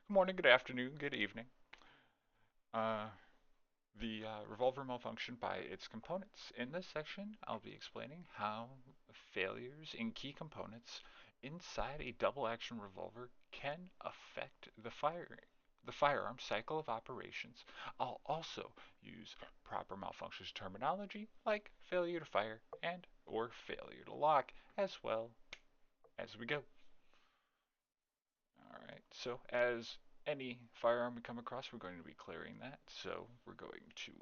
Good morning, good afternoon, good evening. Uh, the revolver malfunctioned by its components. In this section, I'll be explaining how failures in key components inside a double action revolver can affect the firearm cycle of operations. I'll also use proper malfunctions terminology like failure to fire and or failure to lock as well as we go. Alright, so as any firearm we come across, we're going to be clearing that. So we're going to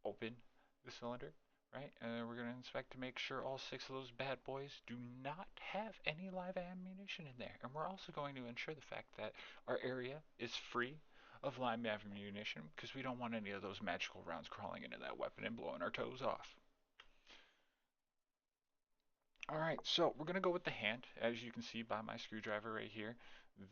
open the cylinder, right? And we're going to inspect to make sure all six of those bad boys do not have any live ammunition in there. And we're also going to ensure the fact that our area is free of live ammunition because we don't want any of those magical rounds crawling into that weapon and blowing our toes off. Alright, so we're going to go with the hand. As you can see by my screwdriver right here,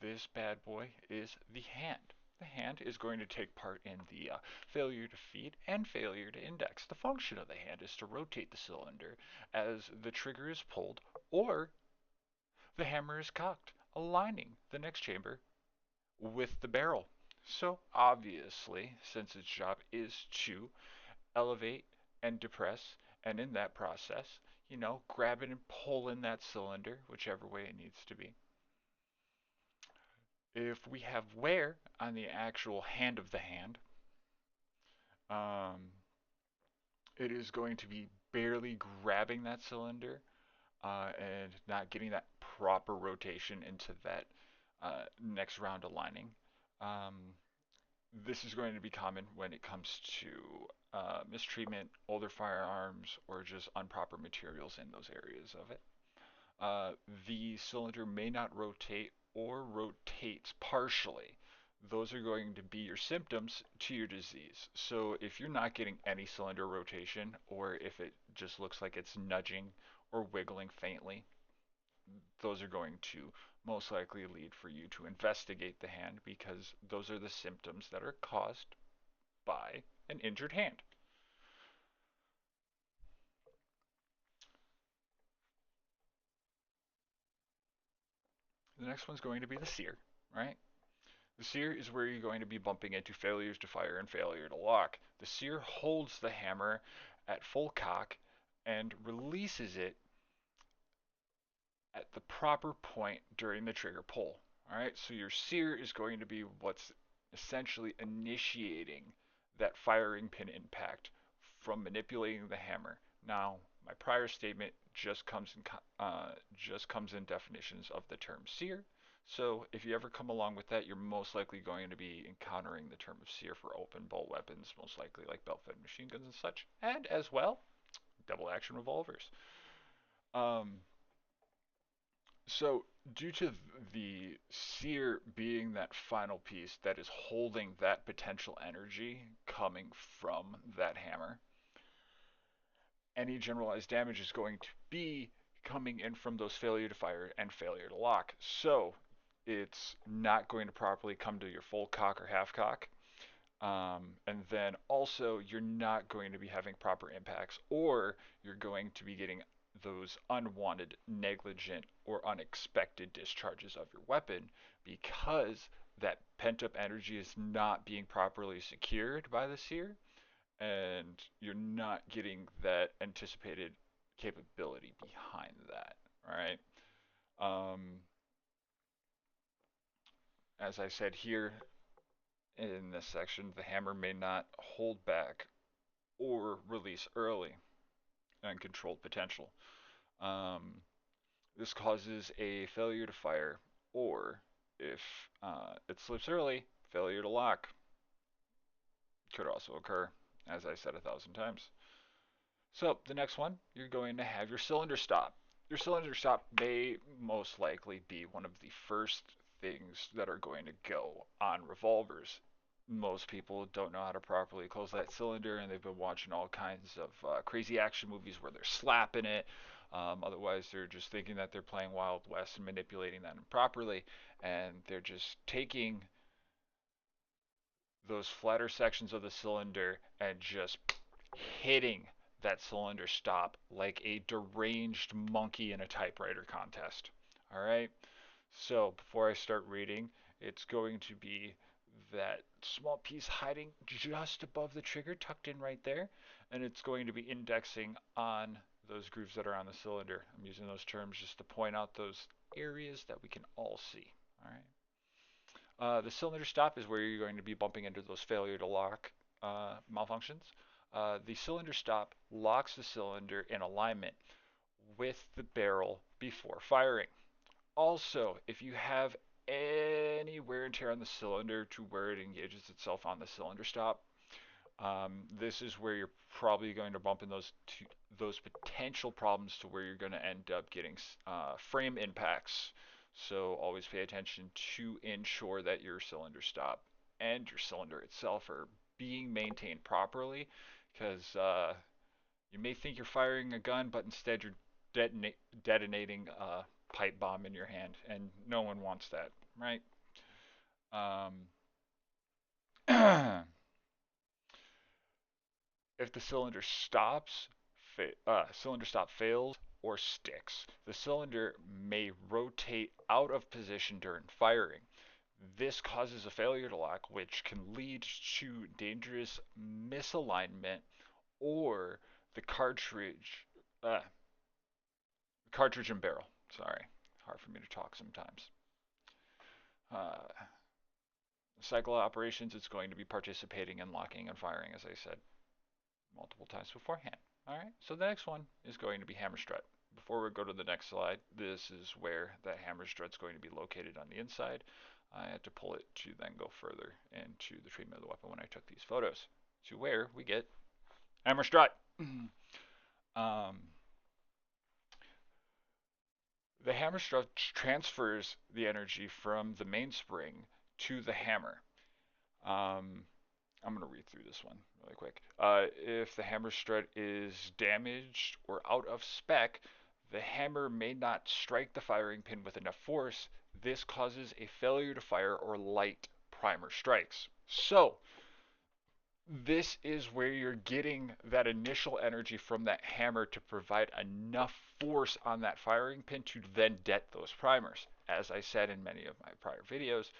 this bad boy is the hand. The hand is going to take part in the failure to feed and failure to index. The function of the hand is to rotate the cylinder as the trigger is pulled or the hammer is cocked, aligning the next chamber with the barrel. So obviously, since its job is to elevate and depress, and in that process, grab it and pull in that cylinder, whichever way it needs to be. If we have wear on the actual hand of the hand, um, it is going to be barely grabbing that cylinder and not getting that proper rotation into that next round aligning. Um, this is going to be common when it comes to mistreatment, older firearms, or just improper materials in those areas of it. Uh, the cylinder may not rotate or rotates partially. Those are going to be your symptoms to your disease. So if you're not getting any cylinder rotation, or if it just looks like it's nudging or wiggling faintly, those are going to most likely lead for you to investigate the hand because those are the symptoms that are caused by an injured hand. The next one's going to be the sear, right? The sear is where you're going to be bumping into failures to fire and failure to lock. The sear holds the hammer at full cock and releases it at the proper point during the trigger pull. Alright, so your sear is going to be what's essentially initiating that firing pin impact from manipulating the hammer. Now, my prior statement just comes in definitions of the term sear. So if you ever come along with that, you're most likely going to be encountering the term of sear for open bolt weapons, most likely like belt-fed machine guns and such, and as well, double action revolvers. Um, so, due to the sear being that final piece that is holding that potential energy coming from that hammer, any generalized damage is going to be coming in from those failure to fire and failure to lock. So, it's not going to properly come to your full cock or half cock. And then also, you're not going to be having proper impacts, or you're going to be getting those unwanted, negligent, or unexpected discharges of your weapon because that pent up energy is not being properly secured by the sear, and you're not getting that anticipated capability behind that. All right. Um, as I said here in this section, the hammer may not hold back or release early uncontrolled potential. Um, this causes a failure to fire, or if it slips early, failure to lock could also occur, as I said 1,000 times. So the next one, you're going to have your cylinder stop. Your cylinder stop may most likely be one of the first things that are going to go on revolvers. Most people don't know how to properly close that cylinder, and they've been watching all kinds of crazy action movies where they're slapping it. Otherwise, they're just thinking that they're playing Wild West and manipulating that improperly, and they're just taking those flatter sections of the cylinder and just hitting that cylinder stop like a deranged monkey in a typewriter contest. All right. So before I start reading, It's going to be that small piece hiding just above the trigger, tucked in right there, and it's going to be indexing on those grooves that are on the cylinder. I'm using those terms just to point out those areas that we can all see. All right. The cylinder stop is where you're going to be bumping into those failure to lock malfunctions. The cylinder stop locks the cylinder in alignment with the barrel before firing. Also, if you have any wear and tear on the cylinder to where it engages itself on the cylinder stop, this is where you're probably going to bump in those potential problems to where you're going to end up getting frame impacts. So always pay attention to ensure that your cylinder stop and your cylinder itself are being maintained properly, because you may think you're firing a gun, but instead you're detonating a pipe bomb in your hand, and no one wants that, right? Um, if the cylinder stop fails or sticks, the cylinder may rotate out of position during firing. This causes a failure to lock, which can lead to dangerous misalignment or the uh, cartridge and barrel. Sorry, hard for me to talk sometimes. Uh, cycle operations, it's going to be participating in locking and firing, as I said multiple times beforehand. All right, so the next one is going to be hammer strut. Before we go to the next slide, this is where the hammer strut is going to be located on the inside. I had to pull it to then go further into the treatment of the weapon when I took these photos, to where we get hammer strut. um, the hammer strut transfers the energy from the mainspring to the hammer. Um, I'm going to read through this one really quick. If the hammer strut is damaged or out of spec, the hammer may not strike the firing pin with enough force. This causes a failure to fire or light primer strikes. So, this is where you're getting that initial energy from that hammer to provide enough force on that firing pin to then det those primers. As I said in many of my prior videos,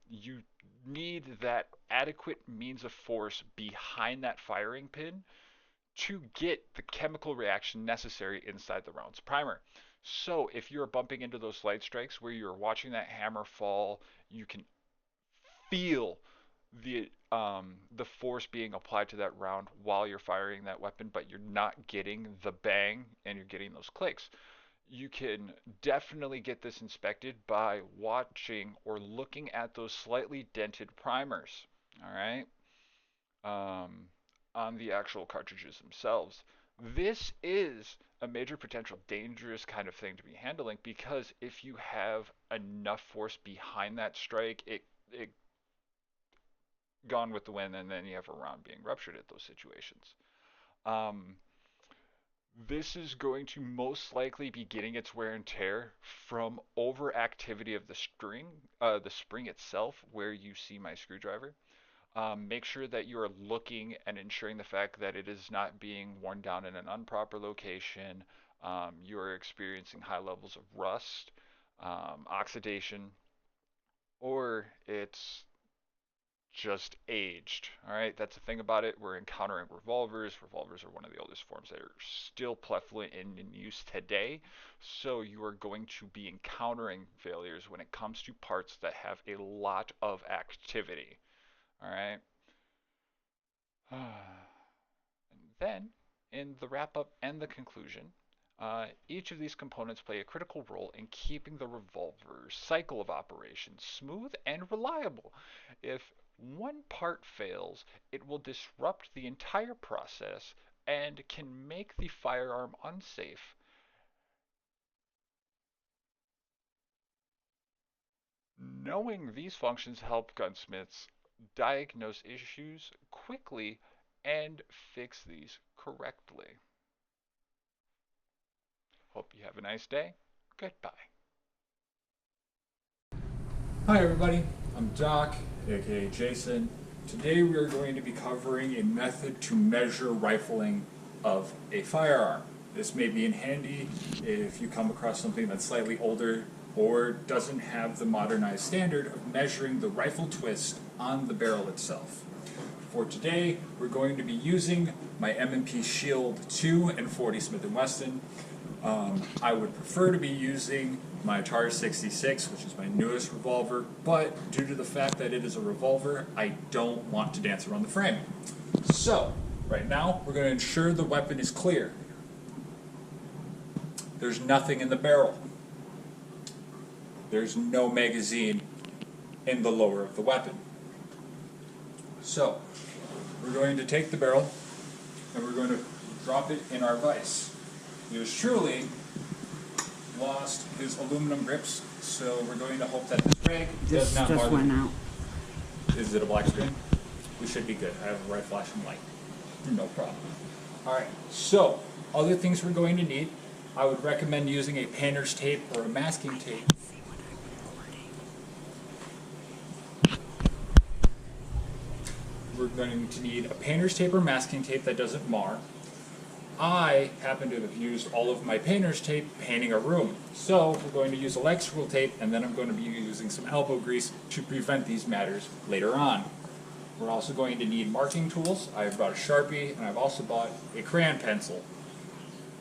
you need that adequate means of force behind that firing pin to get the chemical reaction necessary inside the round's primer. So if you're bumping into those light strikes where you're watching that hammer fall, you can feel the force being applied to that round while you're firing that weapon, but you're not getting the bang and you're getting those clicks. You can definitely get this inspected by watching or looking at those slightly dented primers, all right, on the actual cartridges themselves. This is a major potential dangerous kind of thing to be handling, because if you have enough force behind that strike, it gone with the wind, and then you have a round being ruptured at those situations. Um, this is going to most likely be getting its wear and tear from overactivity of the spring itself, where you see my screwdriver. Make sure that you are looking and ensuring the fact that it is not being worn down in an improper location. You are experiencing high levels of rust, oxidation, or it's just aged. All right, that's the thing about it. We're encountering revolvers. Revolvers are one of the oldest forms that are still prevalent in use today. So you are going to be encountering failures when it comes to parts that have a lot of activity. All right. And then, in the wrap up and the conclusion, each of these components play a critical role in keeping the revolver's cycle of operations smooth and reliable. If one part fails, it will disrupt the entire process and can make the firearm unsafe. Knowing these functions help gunsmiths diagnose issues quickly and fix these correctly. Hope you have a nice day. Goodbye. Hi everybody, I'm Doc, aka Jason. Today we are going to be covering a method to measure rifling of a firearm. This may be in handy if you come across something that's slightly older or doesn't have the modernized standard of measuring the rifle twist on the barrel itself. For today, we're going to be using my M&P Shield 2 and 40 Smith & Wesson. I would prefer to be using my Taurus 66, which is my newest revolver, but due to the fact that it is a revolver, I don't want to dance around the frame. So, right now, we're going to ensure the weapon is clear. There's nothing in the barrel. There's no magazine in the lower of the weapon. So, we're going to take the barrel and we're going to drop it in our vise. Yours truly lost his aluminum grips, so we're going to hope that this rag does not just went out. Is it a black screen? We should be good. I have a red flashing light. No problem. Alright, so other things we're going to need. I would recommend using a painter's tape or a masking tape. We're going to need a painter's tape or masking tape that doesn't mar. I happen to have used all of my painter's tape painting a room. So we're going to use electrical tape, and then I'm going to be using some elbow grease to prevent these matters later on. We're also going to need marking tools. I've brought a Sharpie, and I've also bought a crayon pencil,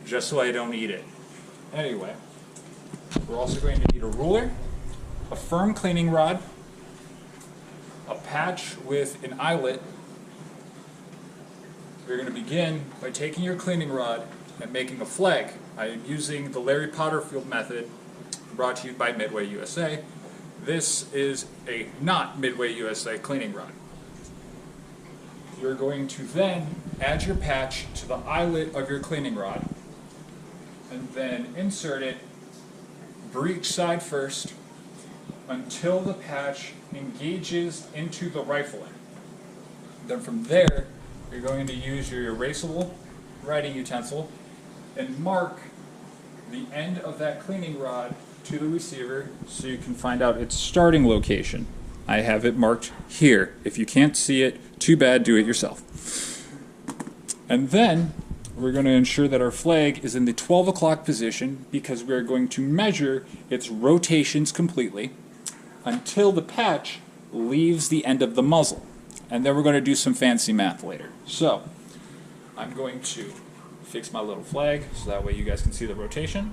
just so I don't eat it. Anyway, we're also going to need a ruler, a firm cleaning rod, a patch with an eyelet. We're going to begin by taking your cleaning rod and making a flag. I am using the Larry Potterfield method, brought to you by Midway USA. This is a not Midway USA cleaning rod. You're going to then add your patch to the eyelet of your cleaning rod and then insert it breech side first until the patch engages into the rifling. Then from there, you're going to use your erasable writing utensil and mark the end of that cleaning rod to the receiver so you can find out its starting location. I have it marked here. If you can't see it, too bad, do it yourself. And then we're going to ensure that our flag is in the 12 o'clock position because we are going to measure its rotations completely until the patch leaves the end of the muzzle. And then we're going to do some fancy math later. So, I'm going to fix my little flag so that way you guys can see the rotation.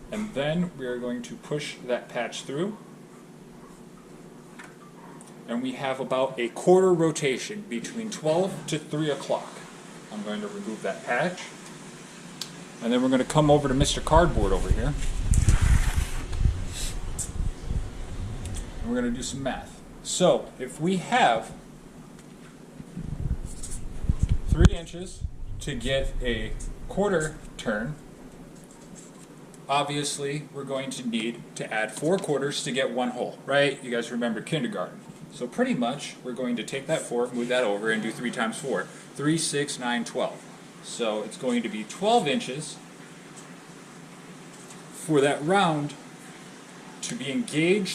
And then we are going to push that patch through. And we have about a quarter rotation between 12 to 3 o'clock. I'm going to remove that patch. And then we're going to come over to Mr. Cardboard over here. And we're going to do some math. So, if we have 3 inches to get a quarter turn, obviously we're going to need to add 4 quarters to get 1 hole, right? You guys remember kindergarten. So pretty much we're going to take that 4, move that over, and do 3 times 4. 3, 6, 9, 12. So it's going to be 12 inches for that round to be engaged